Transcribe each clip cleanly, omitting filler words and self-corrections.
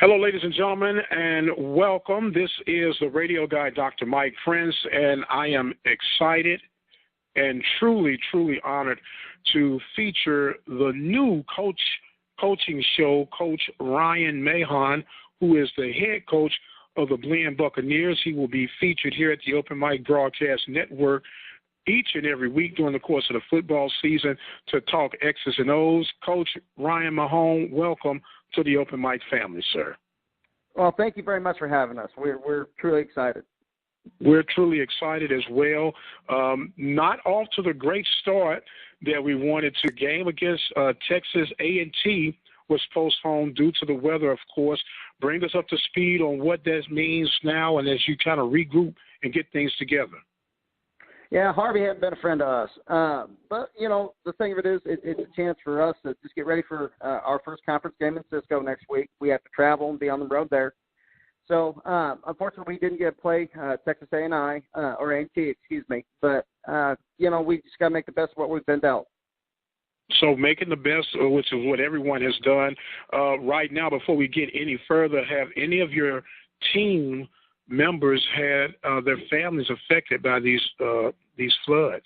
Hello, ladies and gentlemen, and welcome. This is the radio guy, Dr. Mike Prince, and I am excited and truly, truly honored to feature the new coaching show, Coach Ryan Mahon, who is the head coach of the Blinn Buccaneers. He will be featured here at the OpenMic Broadcast Network each and every week during the course of the football season to talk X's and O's. Coach Ryan Mahon, welcome to the OpenMic family, sir. Well, thank you very much for having us. We're truly excited. We're truly excited as well. Not off to the great start that we wanted to. Game against Texas A&T was postponed due to the weather, of course. Bring us up to speed on what that means now and as you kind of regroup and get things together. Yeah, Harvey hadn't been a friend to us. But, you know, the thing of it is it's a chance for us to just get ready for our first conference game in Cisco next week. We have to travel and be on the road there. So, unfortunately, we didn't get to play Texas A&I, or A&T, excuse me. But, you know, we just got to make the best of what we've been dealt. So making the best, which is what everyone has done. Right now, before we get any further, have any of your team members had their families affected by these floods?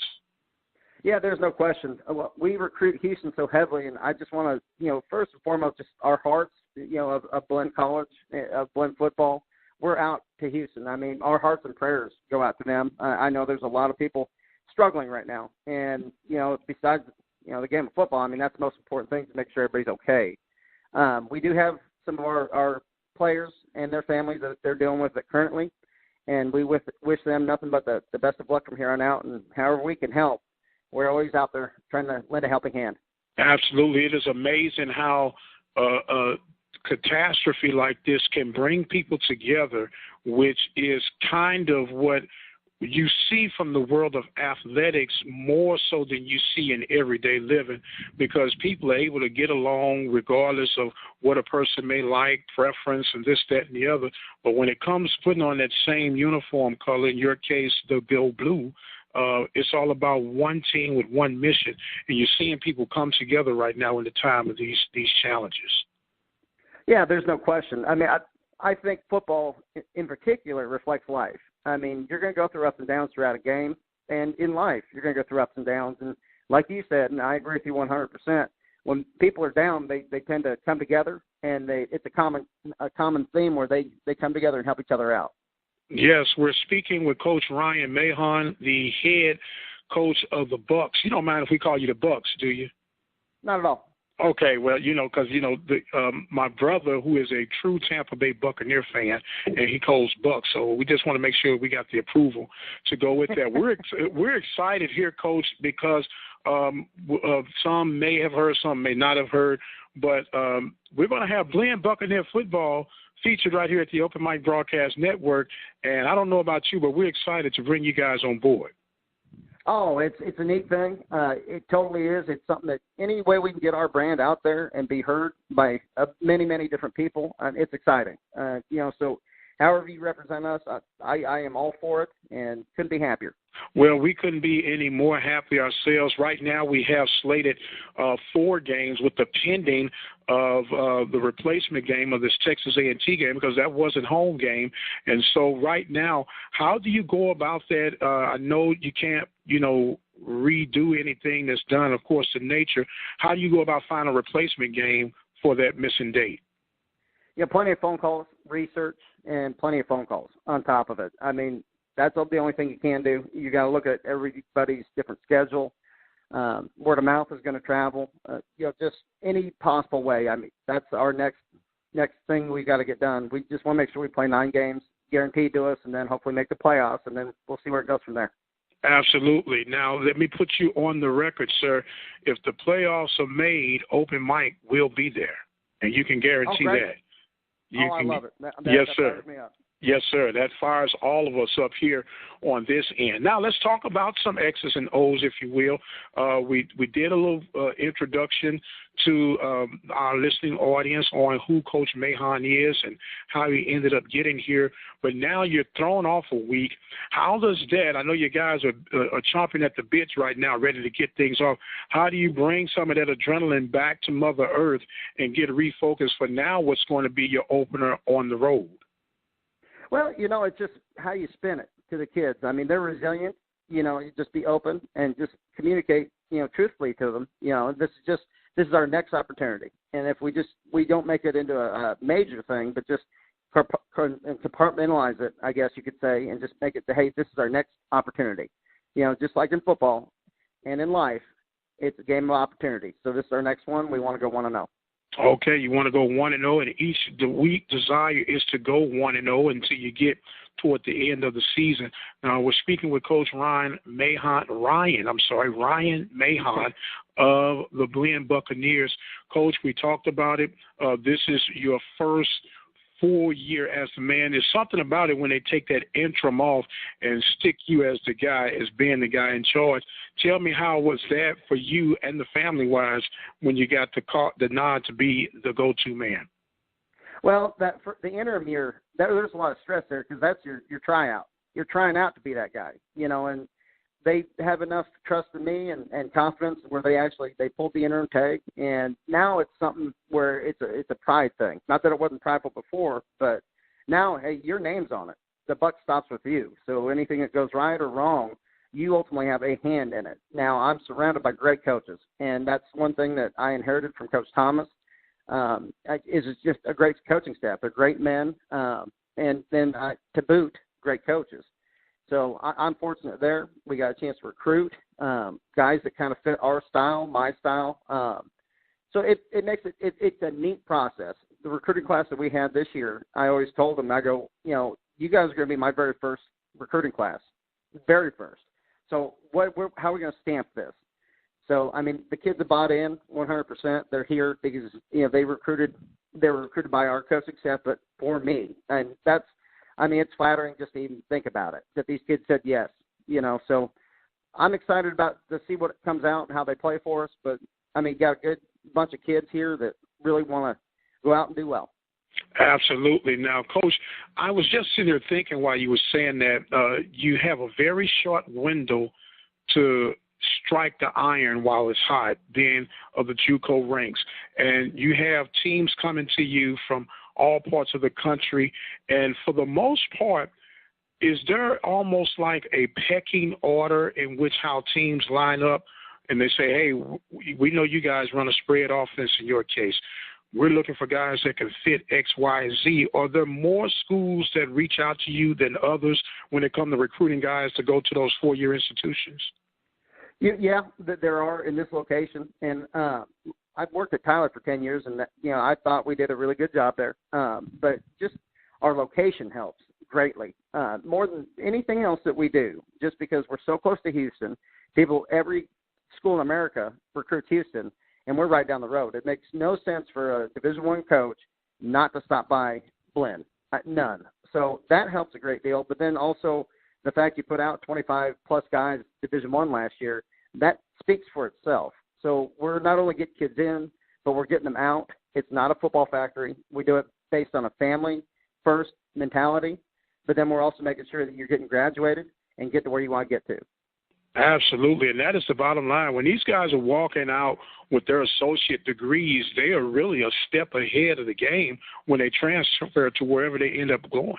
Yeah, there's no question. We recruit Houston so heavily, and I just want to, you know, first and foremost, just our hearts, you know, of Blinn College, of Blinn football, we're out to Houston. I mean, our hearts and prayers go out to them. I know there's a lot of people struggling right now, and, you know, besides, you know, the game of football, I mean, that's the most important thing to make sure everybody's okay. We do have some of our players and their families that they're dealing with it currently, and we wish them nothing but the best of luck from here on out, and however we can help, we're always out there trying to lend a helping hand. Absolutely. It is amazing how a catastrophe like this can bring people together, which is kind of what you see from the world of athletics more so than you see in everyday living, because people are able to get along regardless of what a person may like, preference, and this, that, and the other. But when it comes to putting on that same uniform color, in your case, the Bill Blue, it's all about one team with one mission. And you're seeing people come together right now in the time of these challenges. Yeah, there's no question. I mean, I think football in particular reflects life. I mean, you're going to go through ups and downs throughout a game, and in life, you're going to go through ups and downs. And like you said, and I agree with you 100%, when people are down, they tend to come together, and it's a common theme where they come together and help each other out. Yes, we're speaking with Coach Ryan Mahon, the head coach of the Bucs. You don't mind if we call you the Bucs, do you? Not at all. Okay, well, you know, because, you know, my brother, who is a true Tampa Bay Buccaneer fan, and he calls Bucs, so we just want to make sure we got the approval to go with that. We're excited here, Coach, because some may have heard, some may not have heard, but we're going to have Blinn Buccaneer football featured right here at the OpenMic Broadcast Network, and I don't know about you, but we're excited to bring you guys on board. Oh, it's a neat thing. It totally is. It's something that any way we can get our brand out there and be heard by many, many different people, it's exciting. You know, so however you represent us, I am all for it and couldn't be happier. Well, we couldn't be any more happy ourselves. Right now we have slated 4 games with the pending of the replacement game of this Texas A&T game, because that wasn't home game. And so right now, how do you go about that? I know you can't, you know, redo anything that's done, of course, in nature. How do you go about finding a replacement game for that missing date? Yeah, plenty of phone calls, research, and plenty of phone calls on top of it. I mean, that's the only thing you can do. You got to look at everybody's different schedule. Word of mouth is going to travel. You know, just any possible way. I mean, that's our next thing we got to get done. We just want to make sure we play 9 games, guaranteed to us, and then hopefully make the playoffs, and then we'll see where it goes from there. Absolutely. Now, let me put you on the record, sir. If the playoffs are made, OpenMic will be there, and you can guarantee that. I love it. Yes, sir. Me up. Yes, sir. That fires all of us up here on this end. Now, let's talk about some X's and O's, if you will. We did a little introduction to our listening audience on who Coach Mahon is and how he ended up getting here. But now you're thrown off a week. How does that, I know you guys are chomping at the bits right now, ready to get things off. How do you bring some of that adrenaline back to Mother Earth and get refocused for now what's going to be your opener on the road? Well, it's just how you spin it to the kids. I mean, they're resilient. You just be open and just communicate, truthfully to them. This is our next opportunity. And if we don't make it into a major thing, but just compartmentalize it, I guess you could say, and just make it, hey, this is our next opportunity. Just like in football and in life, it's a game of opportunity. So this is our next one. We want to go 1-0. Okay, you want to go 1-0, and the week desire is to go 1-0 until you get toward the end of the season. Now, we're speaking with Coach Ryan Mahon of the Blinn Buccaneers. Coach, we talked about it. This is your first full year as the man. There's something about it when they take that interim off and stick you as the guy, as being the guy in charge. Tell me, how was that for you and the family-wise when you got the nod to be the go-to man? Well, for the interim year, there's a lot of stress there because that's your tryout. You're trying out to be that guy, and they have enough trust in me and confidence where they pulled the interim tag, and now it's something where it's a pride thing. Not that it wasn't prideful before, but now, hey, your name's on it. The buck stops with you. So anything that goes right or wrong, you ultimately have a hand in it. Now, I'm surrounded by great coaches, and that's one thing that I inherited from Coach Thomas. Is just a great coaching staff. They're great men, and then to boot, great coaches. So I'm fortunate there. We got a chance to recruit guys that kind of fit our style, my style. So it makes it's a neat process. The recruiting class that we had this year, I always told them, I go, you guys are going to be my very first recruiting class, very first. So how are we going to stamp this? So, I mean, the kids have bought in 100%. They're here because, they were recruited by our coaching staff, but for me. And it's flattering just to even think about it, that these kids said yes, So I'm excited to see what comes out and how they play for us. But, got a good bunch of kids here that really want to go out and do well. Absolutely. Now, Coach, I was just sitting there thinking while you were saying that you have a very short window to strike the iron while it's hot, being of the JUCO ranks. And you have teams coming to you from all parts of the country. And for the most part, is there almost like a pecking order in which how teams line up and they say, hey, we know you guys run a spread offense in your case. We're looking for guys that can fit X, Y, and Z. Are there more schools that reach out to you than others when it comes to recruiting guys to go to those four-year institutions? Yeah, there are in this location. And I've worked at Tyler for 10 years, and I thought we did a really good job there. But just our location helps greatly, more than anything else that we do, just because we're so close to Houston. Every school in America recruits Houston, and we're right down the road. It makes no sense for a Division I coach not to stop by Blinn. None. So that helps a great deal. But then also the fact you put out 25-plus guys Division I last year, that speaks for itself. So we're not only getting kids in, but we're getting them out. It's not a football factory. We do it based on a family-first mentality, but then we're also making sure that you're getting graduated and get to where you want to get to. Absolutely, and that is the bottom line. When these guys are walking out with their associate degrees, they are really a step ahead of the game when they transfer to wherever they end up going.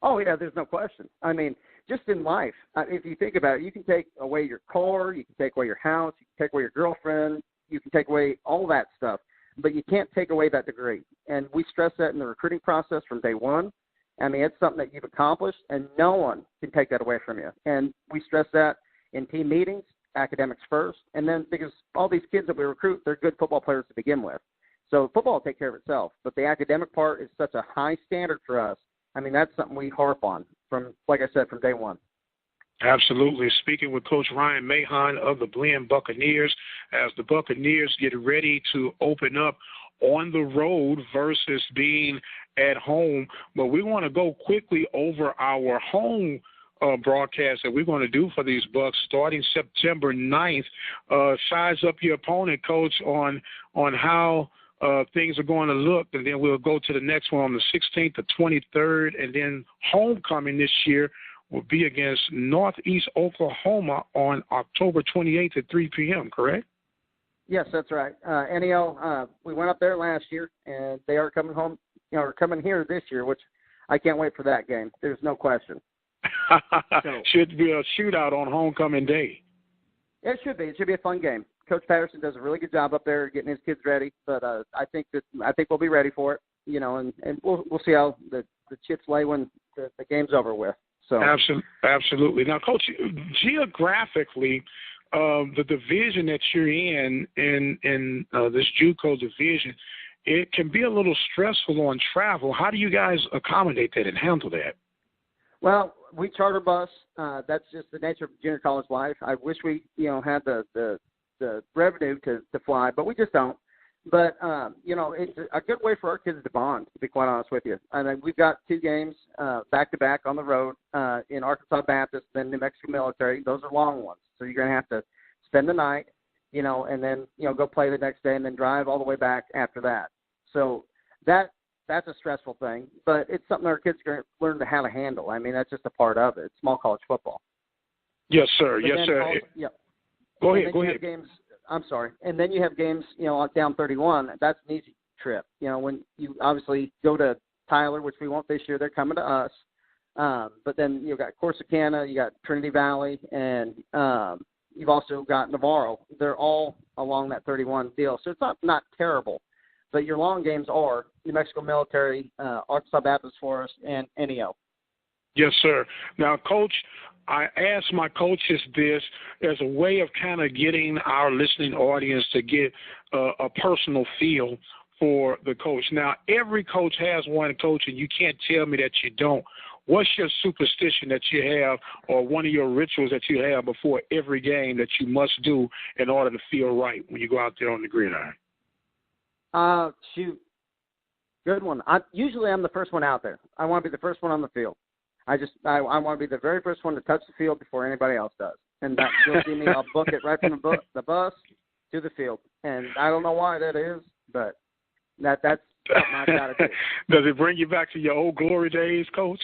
Oh, yeah, there's no question. I mean, just in life, if you think about it, you can take away your car, you can take away your house, you can take away your girlfriend, you can take away all that stuff, but you can't take away that degree. And we stress that in the recruiting process from day one. I mean, it's something that you've accomplished, and no one can take that away from you. And we stress that in team meetings, academics first, and then because all these kids that we recruit, they're good football players to begin with. So football will take care of itself, but the academic part is such a high standard for us. I mean, that's something we harp on from, like I said, from day one. Absolutely. Speaking with Coach Ryan Mahon of the Blinn Buccaneers, as the Buccaneers get ready to open up on the road versus being at home. But we want to go quickly over our home broadcast that we're going to do for these Bucks starting September 9th. Size up your opponent, Coach, on how things are going to look, and then we'll go to the next one on the 16th, the 23rd, and then homecoming this year will be against Northeast Oklahoma on October 28th at 3 p.m., correct? Yes, that's right. NEL, we went up there last year, and they are coming home, are coming here this year, which I can't wait for that game. There's no question. So, should be a shootout on homecoming day. It should be. It should be a fun game. Coach Patterson does a really good job up there getting his kids ready, but I think we'll be ready for it, and we'll see how the chips lay when the game's over with. So absolutely. Now, Coach, geographically, the division that you're in this JUCO division, it can be a little stressful on travel. How do you guys accommodate that and handle that? Well, we charter bus. That's just the nature of junior college life. I wish we, had the revenue to fly, but we just don't. But, it's a good way for our kids to bond, to be quite honest with you. I mean, we've got 2 games back-to-back on the road in Arkansas Baptist, then New Mexico Military. Those are long ones. So you're going to have to spend the night, and then, go play the next day and then drive all the way back after that. So that's a stressful thing, but it's something our kids are going to learn to how to handle. I mean, that's just a part of it. It's small college football. Yes, sir. But yes, sir. Also, yeah. Go ahead. Games, I'm sorry. And then you have games, down 31. That's an easy trip. When you obviously go to Tyler, which we won't this year, they're coming to us. But then you've got Corsicana, you got Trinity Valley, and you've also got Navarro. They're all along that 31 deal. So it's not terrible. But your long games are New Mexico Military, Arkansas Baptist Forest, and NEO. Yes, sir. Now, Coach, I ask my coaches this as a way of kind of getting our listening audience to get a personal feel for the coach. Now, every coach has one, Coach, and you can't tell me that you don't. What's your superstition that you have or one of your rituals that you have before every game that you must do in order to feel right when you go out there on the gridiron? Shoot. Good one. Usually I'm the first one out there. I want to be the first one on the field. I want to be the very first one to touch the field before anybody else does. And that you'll see me, I'll book it right from the bus to the field. And I don't know why that is, but that's something I've got to do. Does it bring you back to your old glory days, Coach?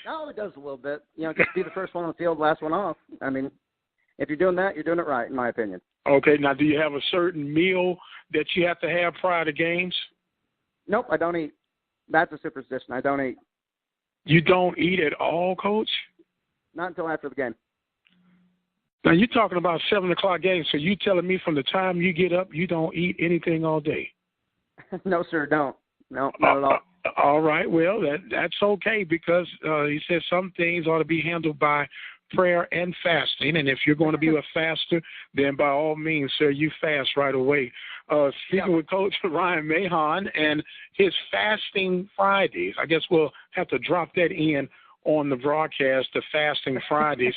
No, it does a little bit. Just be the first one on the field, last one off. I mean, if you're doing that, you're doing it right, in my opinion. Okay. Now, do you have a certain meal that you have to have prior to games? Nope, I don't eat. That's a superstition. I don't eat. You don't eat at all, Coach? Not until after the game. Now, you're talking about 7 o'clock games, so you telling me from the time you get up, you don't eat anything all day? No, sir, don't. No, not at all. All right. Well, that's okay because he said some things ought to be handled by prayer and fasting. And if you're going to be a faster, then by all means, sir, you fast right away. Speaking with Coach Ryan Mahon and his Fasting Fridays, I guess we'll have to drop that in on the broadcast, the Fasting Fridays,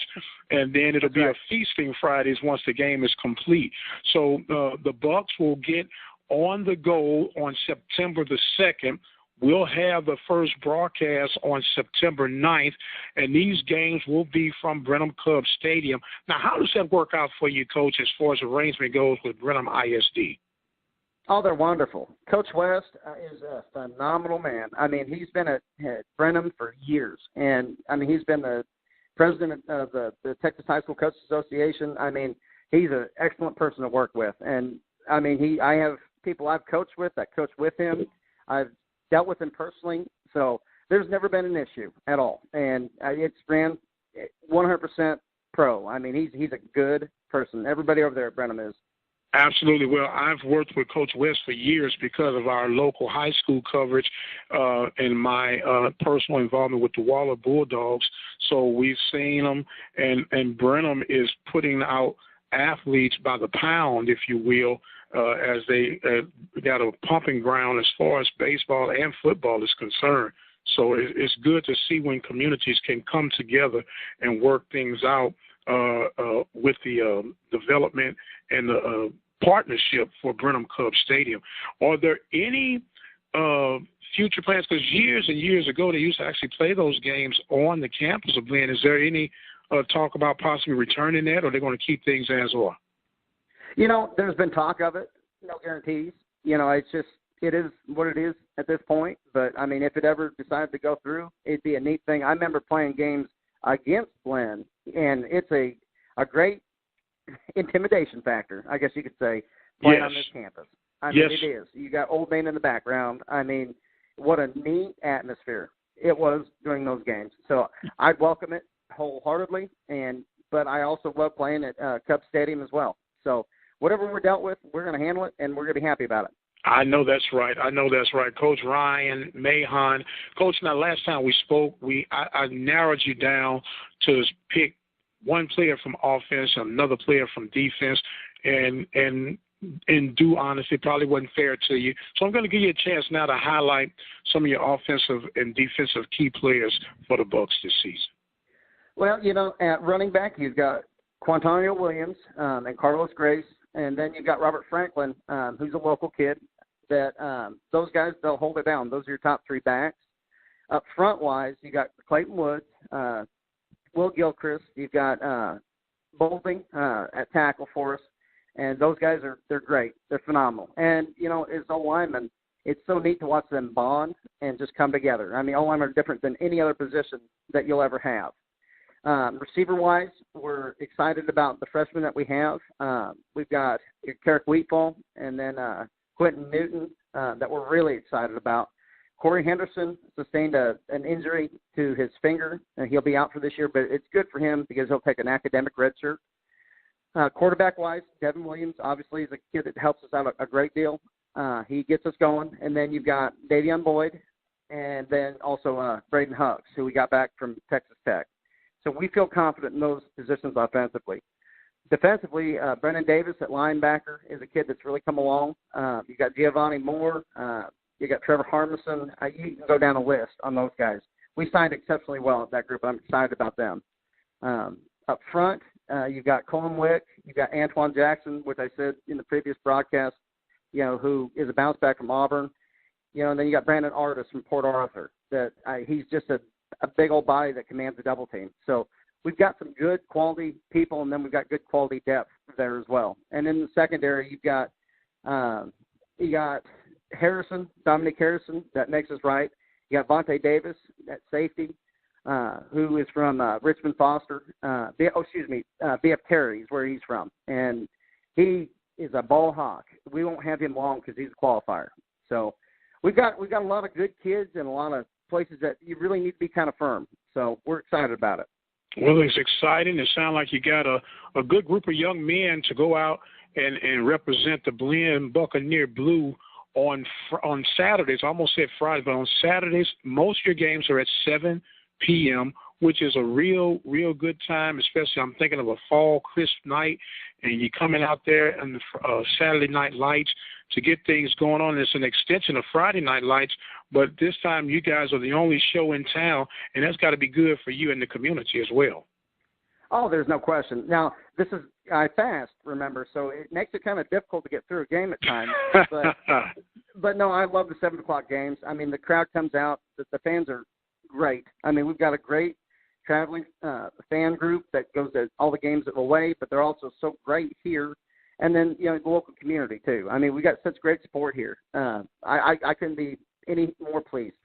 and then it'll be a Feasting Fridays once the game is complete. So the Bucks will get on the go on September the 2nd. We'll have the first broadcast on September 9th, and these games will be from Brenham Cub Stadium. Now, how does that work out for you, Coach, as far as arrangement goes with Brenham ISD? Oh, they're wonderful. Coach West is a phenomenal man. I mean, he's been at Brenham for years, and, I mean, he's been the president of the Texas High School Coaches Association. I mean, he's an excellent person to work with. And, I mean, I have people I've coached with that coach with him. I've dealt with him personally, so there's never been an issue at all. And it's ran 100% pro. I mean, he's a good person. Everybody over there at Brenham is. Absolutely. Well, I've worked with Coach West for years because of our local high school coverage and my personal involvement with the Waller Bulldogs. So we've seen them, and Brenham is putting out athletes by the pound, if you will, as they got a pumping ground as far as baseball and football is concerned. So it's good to see when communities can come together and work things out with the development and the partnership for Brenham Cub Stadium. Are there any future plans? Because years and years ago, they used to actually play those games on the campus of Blinn. Is there any talk about possibly returning that, or are they going to keep things as are? There's been talk of it. No guarantees. It is what it is at this point. But, if it ever decided to go through, it'd be a neat thing. I remember playing games against Blinn, and it's a great intimidation factor, I guess you could say, playing on this campus. It is. You got Old Main in the background. What a neat atmosphere it was during those games. So I'd welcome it wholeheartedly, but I also love playing at Cub Stadium as well. So whatever we're dealt with, we're going to handle it, and we're going to be happy about it. I know that's right. Coach Ryan Mahon. Coach, now last time we spoke, I narrowed you down to pick one player from offense, another player from defense, and in due honesty, it probably wasn't fair to you. So I'm going to give you a chance now to highlight some of your offensive and defensive key players for the Bucs this season. Well, at running back, you've got Quantonio Williams and Carlos Grace, and then you've got Robert Franklin, who's a local kid. That those guys, they'll hold it down. Those are your top three backs. Up front-wise, you got Clayton Woods, Will Gilchrist. You've got Bolting at tackle for us. And those guys they're great. They're phenomenal. And, as O-linemen, it's so neat to watch them bond and just come together. O-linemen are different than any other position that you'll ever have. Receiver-wise, we're excited about the freshmen that we have. We've got Carrick Wheatfall and then Quentin Newton that we're really excited about. Corey Henderson sustained an injury to his finger, and he'll be out for this year, but it's good for him because he'll take an academic redshirt. Quarterback-wise, Devin Williams obviously is a kid that helps us out a great deal. He gets us going. And then you've got Davion Boyd and then also Braden Hucks, who we got back from Texas Tech. So we feel confident in those positions offensively. Defensively, Brennan Davis at linebacker is a kid that's really come along. You got Giovanni Moore. You got Trevor Harmison. You can go down a list on those guys. We signed exceptionally well at that group. I'm excited about them. Up front, you've got Colin Wick. You've got Antoine Jackson, which I said in the previous broadcast, who is a bounce back from Auburn. And then you got Brandon Artis from Port Arthur. He's just a big old body that commands a double team. So we've got some good quality people, and then we've got good quality depth there as well. And in the secondary, you got Harrison, Dominic Harrison, that makes us right. You got Vontae Davis at safety, who is from Richmond Foster. BF Terry is where he's from. And he is a ball hawk. We won't have him long because he's a qualifier. So we've got a lot of good kids and a lot of places that you really need to be kind of firm. So we're excited about it. Well, it's exciting. It sounds like you got a good group of young men to go out and represent the Blinn Buccaneer Blue on Saturdays. I almost said Fridays, but on Saturdays, most of your games are at 7 p.m., which is a real good time, especially I'm thinking of a fall crisp night, and you're coming out there on the Saturday night lights to get things going on. It's an extension of Friday night lights, but this time you guys are the only show in town, and that's got to be good for you and the community as well. Oh, there's no question. Now, I fast, remember, so it makes it kind of difficult to get through a game at times. But no, I love the 7 o'clock games. The crowd comes out. The fans are great. We've got a great traveling fan group that goes to all the games away, but they're also so great here. And then, the local community, too. We got such great support here. I couldn't be any more pleased.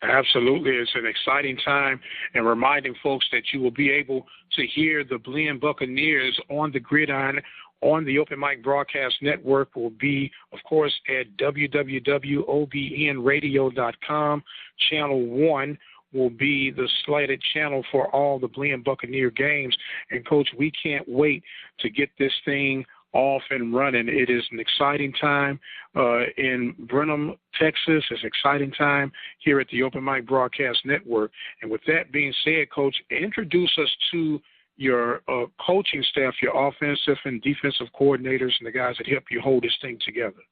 Absolutely. It's an exciting time, and reminding folks that you will be able to hear the Blinn Buccaneers on the gridiron on the OpenMic Broadcast Network will be, of course, at www.obn-radio.com. Channel 1 will be the slated channel for all the Blinn Buccaneer games. And, Coach, we can't wait to get this thing off and running. It is an exciting time in Brenham, Texas. It's an exciting time here at the OpenMic Broadcast Network. And with that being said, Coach, introduce us to your coaching staff, your offensive and defensive coordinators, and the guys that help you hold this thing together.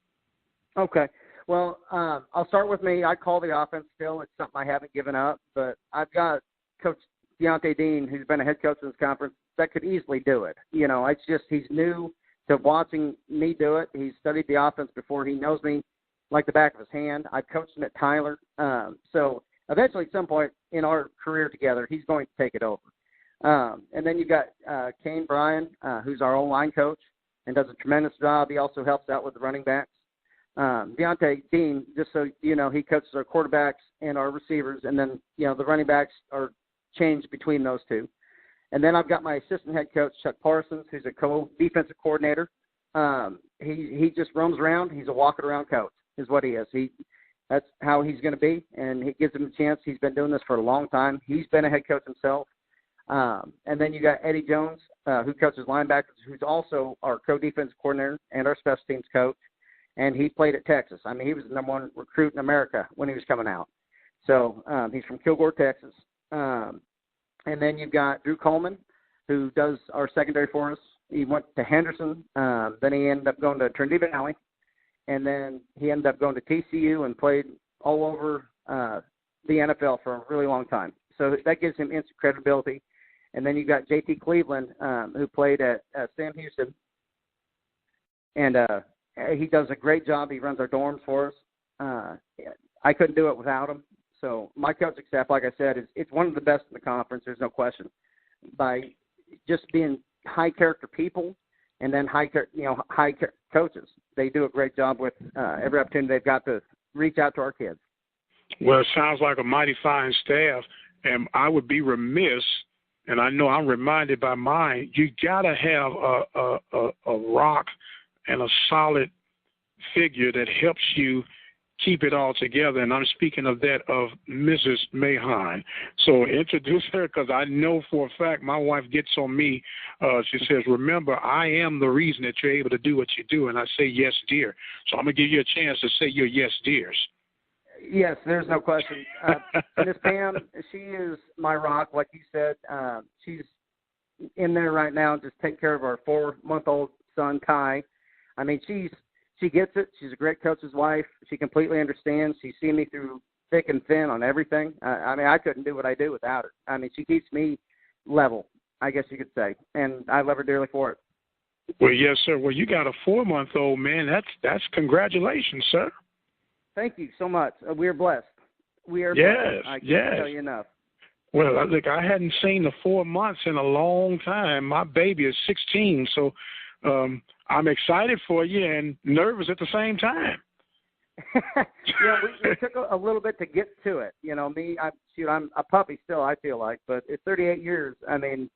Okay. Well, I'll start with me. I call the offense still. It's something I haven't given up. But I've got Coach Deontay Dean, who's been a head coach in this conference, that could easily do it. It's just he's new to watching me do it. He studied the offense before. He knows me like the back of his hand. I coached him at Tyler. So eventually at some point in our career together, he's going to take it over. And then you got Kane Bryan, who's our O-line coach and does a tremendous job. He also helps out with the running backs. Deontay Dean, just so you know, he coaches our quarterbacks and our receivers, and then, you know, the running backs are changed between those two. And then I've got my assistant head coach, Chuck Parsons, who's a co-defensive coordinator. He just roams around. He's a walking around coach is what he is. That's how he's going to be, and he gives him a chance. He's been doing this for a long time. He's been a head coach himself. And then you got Eddie Jones, who coaches linebackers, who's also our co-defensive coordinator and our special teams coach. And he played at Texas. I mean, he was the number one recruit in America when he was coming out. So he's from Kilgore, Texas. And then you've got Drew Coleman, who does our secondary for us. He went to Henderson. Then he ended up going to Trinity Valley. And then he ended up going to TCU and played all over the NFL for a really long time. So that gives him instant credibility. And then you've got J.T. Cleveland, who played at Sam Houston. And he does a great job. He runs our dorms for us. I couldn't do it without him. So my coaching staff, like I said, it's one of the best in the conference. There's no question. By just being high character people and then high coaches, they do a great job with every opportunity they've got to reach out to our kids. Well, it sounds like a mighty fine staff, and I would be remiss, and I know I'm reminded by mine, you got to have a rock and a solid figure that helps you keep it all together. And I'm speaking of that of Mrs. Mahon. So introduce her, because I know for a fact my wife gets on me. She says, remember, I am the reason that you're able to do what you do. And I say, yes, dear. So I'm going to give you a chance to say your yes, dears. Yes, there's no question. Miss Pam, she is my rock, like you said. She's in there right now just taking care of our 4-month-old son, Kai. I mean, she gets it. She's a great coach's wife. She completely understands. She's seen me through thick and thin on everything. I mean, I couldn't do what I do without her. I mean, she keeps me level, I guess you could say, and I love her dearly for it. Well, yes, sir. Well, you got a 4-month-old, man. That's congratulations, sir. Thank you so much. We are blessed. We are blessed. I can't tell you enough. Well, look, I hadn't seen the 4 months in a long time. My baby is 16, so I'm excited for you and nervous at the same time. Yeah, we took a little bit to get to it. You know, I'm a puppy still, I feel like, but it's 38 years. I mean,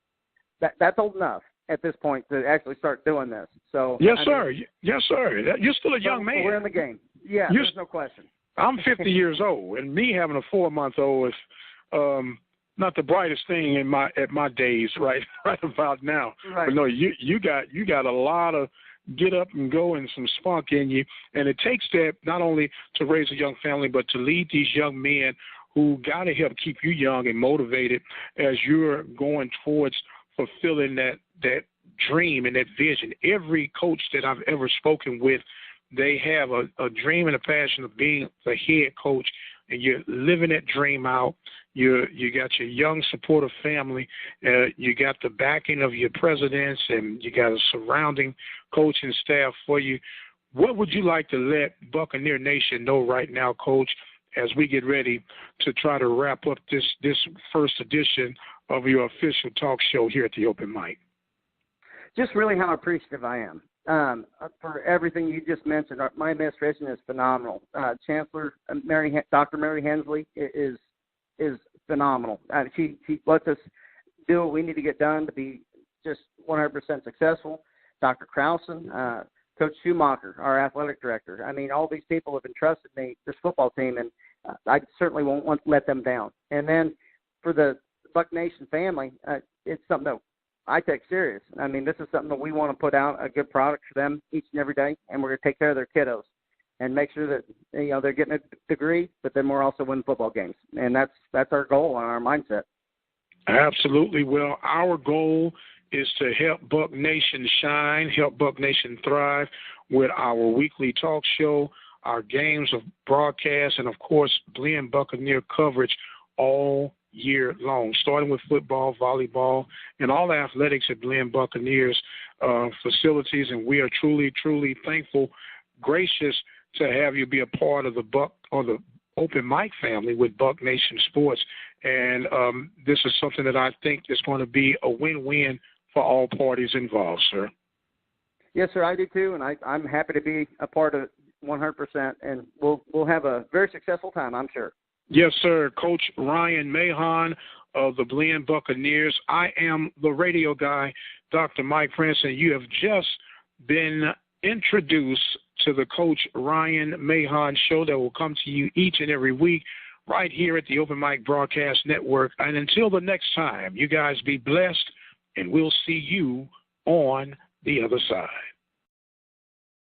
that's old enough at this point to actually start doing this. So yes, sir. Yes, sir. You're still a young man. We're in the game. Yeah, there's no question. I'm 50 years old, and me having a 4-month-old is not the brightest thing at my days right about now. Right. But no, you got a lot of get up and go and some spunk in you, and it takes that not only to raise a young family, but to lead these young men who got to help keep you young and motivated as you're going towards fulfilling that dream and that vision. Every coach that I've ever spoken with, they have a dream and a passion of being the head coach, and you're living that dream out. You got your young supportive family. You got the backing of your presidents, and you got a surrounding coaching staff for you. What would you like to let Buccaneer Nation know right now, Coach, as we get ready to try to wrap up this first edition of your official talk show here at the Open Mic? Just really how appreciative I am for everything you just mentioned. My administration is phenomenal. Chancellor Dr. Mary Hensley is phenomenal. She lets us do what we need to get done to be just 100% successful. Dr. Krausen, Coach Schumacher, our athletic director. I mean, all these people have entrusted me this football team, and I certainly won't want to let them down. And then for the Buck Nation family, it's something that I take serious. I mean, this is something that we want to put out a good product for them each and every day, and we're going to take care of their kiddos and make sure that they're getting a degree, but then we're also winning football games, and that's our goal and our mindset. Absolutely. Well, our goal is to help Buck Nation shine, help Buck Nation thrive with our weekly talk show, our games of broadcast, and, of course, Blinn Buccaneer coverage all year long, starting with football, volleyball, and all the athletics at Blinn Buccaneers facilities. And we are truly, truly thankful, gracious to have you be a part of the OpenMic family with Buck Nation Sports. And this is something that I think is going to be a win-win for all parties involved, sir. Yes, sir, I do too, and I'm happy to be a part of it 100%, and we'll have a very successful time, I'm sure. Yes, sir. Coach Ryan Mahon of the Blinn Buccaneers. I am the radio guy, Dr. Mike Prince, and you have just been introduced to the Coach Ryan Mahon show that will come to you each and every week right here at the OpenMic Broadcast Network. And until the next time, you guys be blessed, and we'll see you on the other side.